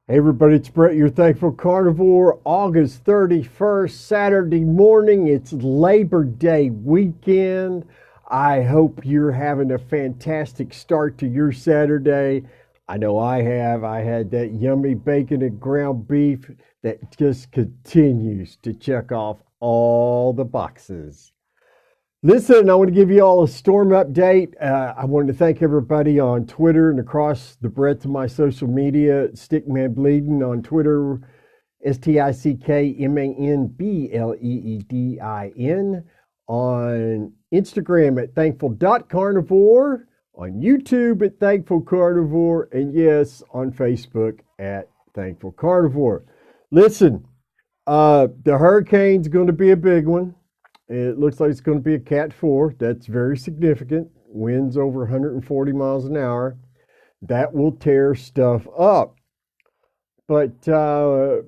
Hey everybody, it's Brett, your Thankful Carnivore. August 31st, Saturday morning. It's Labor Day weekend. I hope you're having a fantastic start to your Saturday. I know I have. I had that yummy bacon and ground beef that just continues to check off all the boxes. Listen, I want to give you all a storm update. I wanted to thank everybody on Twitter and across the breadth of my social media. Stickman Bleeding on Twitter, StickmanBleedin. On Instagram at thankful.carnivore. On YouTube at Thankful Carnivore. And yes, on Facebook at Thankful Carnivore. Listen, the hurricane's going to be a big one. It looks like it's going to be a Cat 4. That's very significant. Winds over 140 miles an hour. That will tear stuff up. But the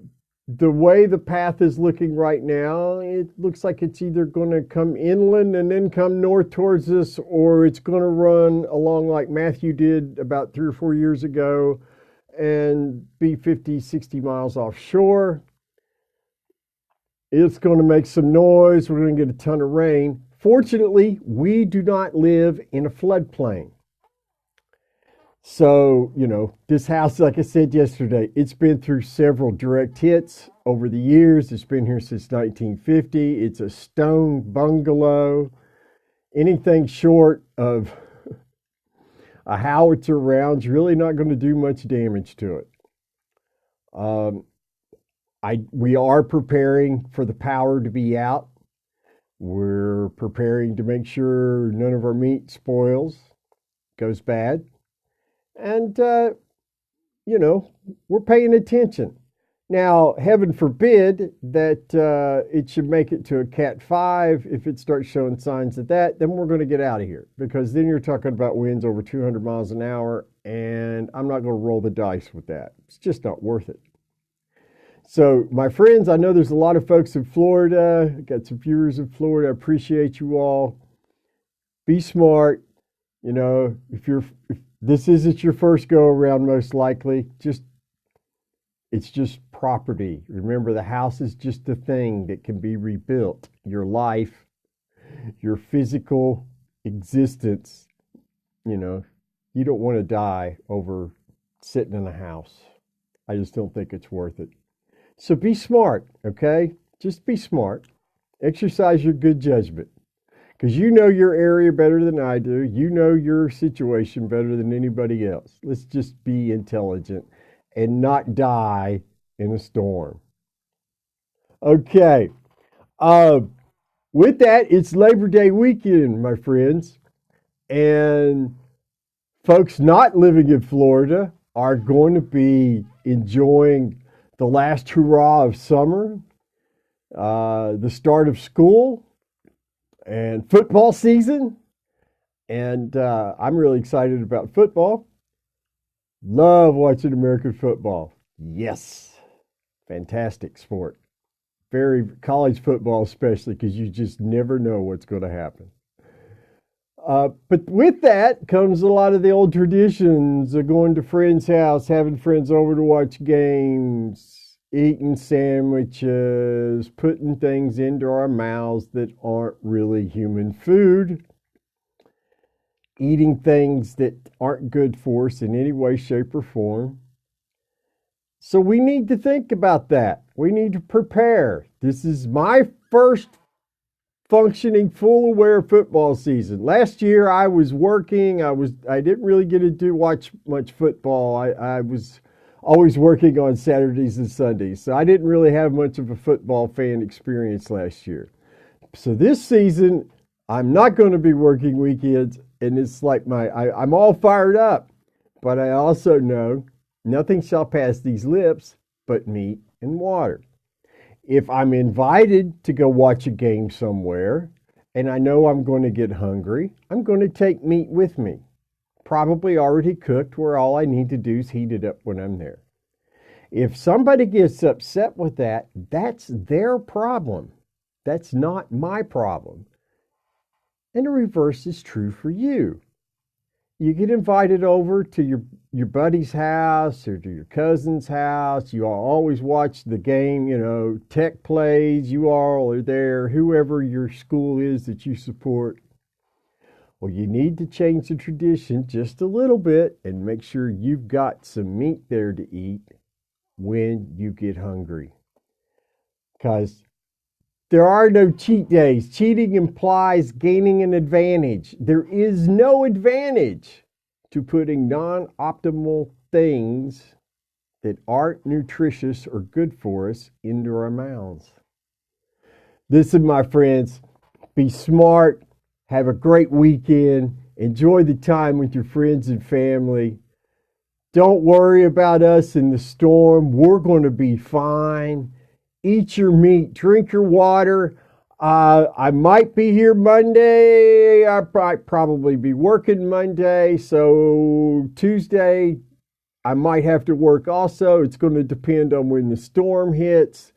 way the path is looking right now, it looks like it's either going to come inland and then come north towards us, or it's going to run along like Matthew did about 3 or 4 years ago and be 50, 60 miles offshore. It's going to make some noise. We're going to get a ton of rain. Fortunately, we do not live in a floodplain. So, this house, like I said yesterday, it's been through several direct hits over the years. It's been here since 1950. It's a stone bungalow. Anything short of a howitzer round's really not going to do much damage to it. We are preparing for the power to be out. We're preparing to make sure none of our meat spoils, goes bad. And, we're paying attention. Now, heaven forbid that it should make it to a Cat 5. If it starts showing signs of that, then we're going to get out of here. Because then you're talking about winds over 200 miles an hour, and I'm not going to roll the dice with that. It's just not worth it. So, my friends, I know there's a lot of folks in Florida. Got some viewers in Florida. I appreciate you all. Be smart. If this isn't your first go around, most likely, it's just property. Remember, the house is just a thing that can be rebuilt. Your life, your physical existence, you don't want to die over sitting in a house. I just don't think it's worth it. So be smart, okay? Just be smart. Exercise your good judgment. Because you know your area better than I do. You know your situation better than anybody else. Let's just be intelligent and not die in a storm. Okay. With that, it's Labor Day weekend, my friends. And folks not living in Florida are going to be enjoying the last hurrah of summer, the start of school, and football season. And I'm really excited about football. Love watching American football. Yes. Fantastic sport. Very college football, especially, because you just never know what's going to happen. But with that comes a lot of the old traditions of going to friends' house, having friends over to watch games, eating sandwiches, putting things into our mouths that aren't really human food, eating things that aren't good for us in any way, shape, or form. So we need to think about that. We need to prepare. This is my first functioning full aware football season. Last year I was working. I didn't really get to watch much football. I was always working on Saturdays and Sundays. So I didn't really have much of a football fan experience last year. So this season I'm not going to be working weekends, and it's like I'm all fired up. But I also know nothing shall pass these lips but meat and water. If I'm invited to go watch a game somewhere and I know I'm going to get hungry, I'm going to take meat with me. Probably already cooked, where all I need to do is heat it up when I'm there. If somebody gets upset with that, that's their problem. That's not my problem. And the reverse is true for you. You get invited over to your buddy's house or to your cousin's house. You all always watch the game, tech plays. You all are there, whoever your school is that you support. Well, you need to change the tradition just a little bit and make sure you've got some meat there to eat when you get hungry. Because there are no cheat days. Cheating implies gaining an advantage. There is no advantage to putting non optimal things that aren't nutritious or good for us into our mouths. Listen, my friends, be smart, have a great weekend, enjoy the time with your friends and family. Don't worry about us in the storm. We're going to be fine. Eat your meat, drink your water. I might be here Monday. I probably be working Monday. So Tuesday, I might have to work also. It's going to depend on when the storm hits.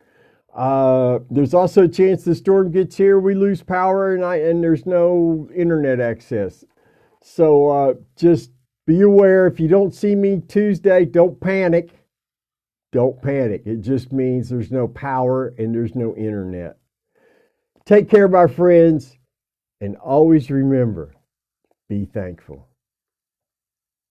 There's also a chance the storm gets here, we lose power, and there's no internet access. So just be aware. If you don't see me Tuesday, don't panic. Don't panic. It just means there's no power and there's no internet. Take care, my friends, and always remember, be thankful.